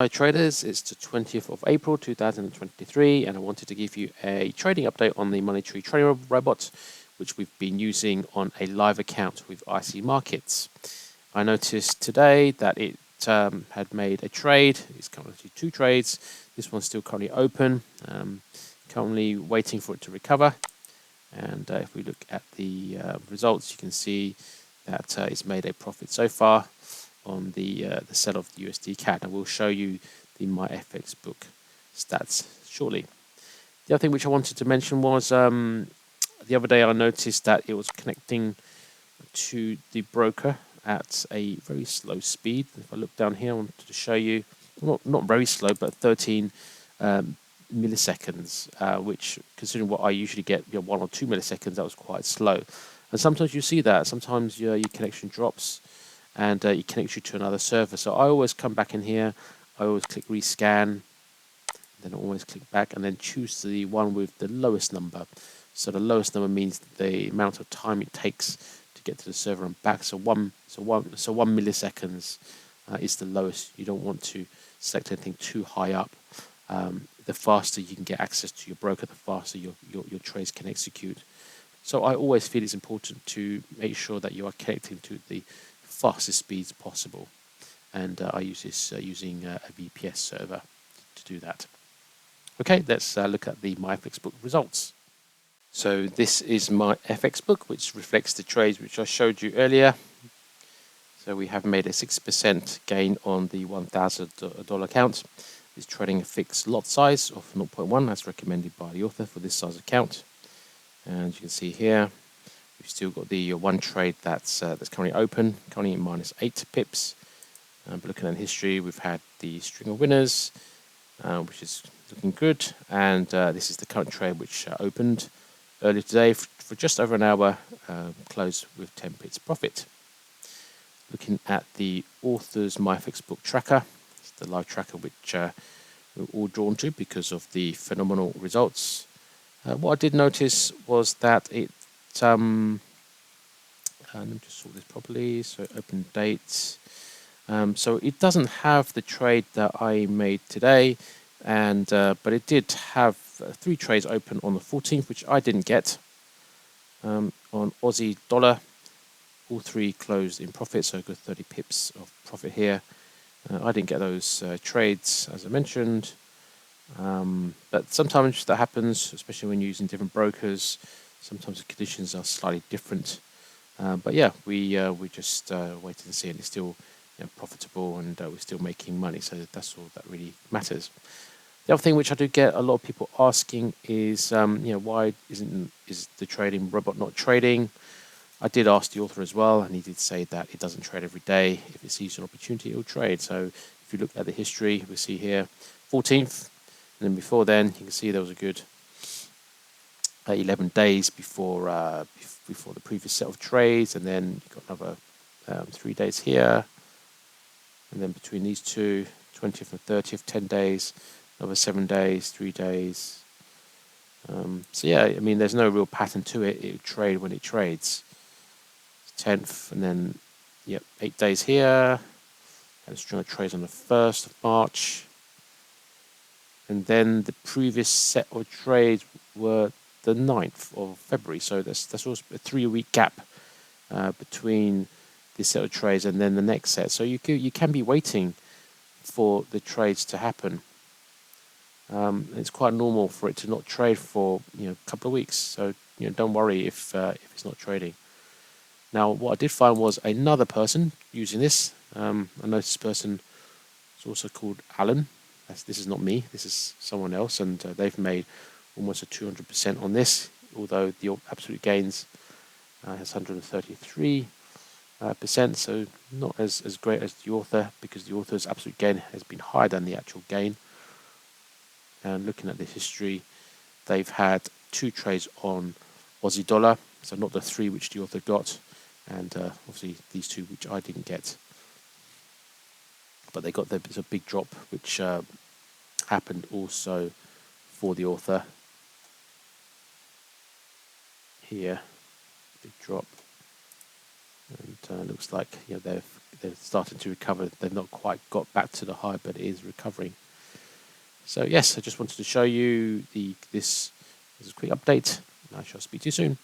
Hi traders, it's the 20th of April 2023 and I wanted to give you a trading update on the MoneyTree trading robot which we've been using on a live account with IC Markets. I noticed today that it had made a trade. It's currently two trades. This one's still currently open, currently waiting for it to recover. And if we look at the results, you can see that it's made a profit so far on the sell of the USD CAD. I will show you the MyFX book stats shortly. The other thing which I wanted to mention was the other day I noticed that it was connecting to the broker at a very slow speed. If I look down here, I wanted to show you, not very slow, but 13 milliseconds, which, considering what I usually get, 1 or 2 milliseconds, that was quite slow. And sometimes you see that. Sometimes your connection drops and it connects you to another server. So I always come back in here, I always click rescan, then I always click back and then choose the one with the lowest number. So the lowest number means the amount of time it takes to get to the server and back. So one milliseconds is the lowest. You don't want to select anything too high up. The faster you can get access to your broker, the faster your trades can execute. So I always feel it's important to make sure that you are connecting to the fastest speeds possible, and I use this using a VPS server to do that. Okay, let's look at the MyFX book results. So this is my FX book, which reflects the trades which I showed you earlier. So we have made a 6% gain on the $1,000 account. It's trading a fixed lot size of 0.1 as recommended by the author for this size account. And you can see here, we've still got the one trade that's currently open, currently in -8 pips. But looking at history, we've had the string of winners, which is looking good. And this is the current trade which opened earlier today for just over an hour, closed with 10 pips profit. Looking at the author's MyFX book tracker, it's the live tracker which we're all drawn to because of the phenomenal results. What I did notice was that it let me just sort this properly. So open dates. So it doesn't have the trade that I made today, and but it did have 3 trades open on the 14th, which I didn't get. On Aussie dollar, all 3 closed in profit, so good 30 pips of profit here. I didn't get those trades, as I mentioned. But sometimes that happens, especially when using different brokers. Sometimes the conditions are slightly different. But yeah, we just wait and see, and it's still profitable, and we're still making money. So that's all that really matters. The other thing which I do get a lot of people asking is, why is the trading robot not trading? I did ask the author as well, and he did say that it doesn't trade every day. If it sees an opportunity, it will trade. So if you look at the history, we see here 14th, and then before then, you can see there was a good 11 days before the previous set of trades, and then you've got another 3 days here, and then between these two, 20th and 30th, 10 days, another 7 days, 3 days. So yeah, I mean, there's no real pattern to it. It will trade when it trades. 10th, and then 8 days here, and a string of trades on the 1st of March, and then the previous set of trades were the 9th of February. So that's also a 3-week gap between this set of trades and then the next set. So you can be waiting for the trades to happen. It's quite normal for it to not trade for a couple of weeks. So don't worry if it's not trading. Now, what I did find was another person using this. I noticed this person is also called Alan. This is not me. This is someone else, and they've made almost a 200% on this. Although the absolute gains has 133%, so not as great as the author, because the author's absolute gain has been higher than the actual gain. And looking at the history, they've had 2 trades on Aussie dollar, so not the 3 which the author got, and obviously these 2 which I didn't get. But they got a big drop, which happened also for the author. Here, big drop. and looks like they're starting to recover. They've not quite got back to the high, but it is recovering. So yes, I just wanted to show you this is a quick update. I shall speak to you soon.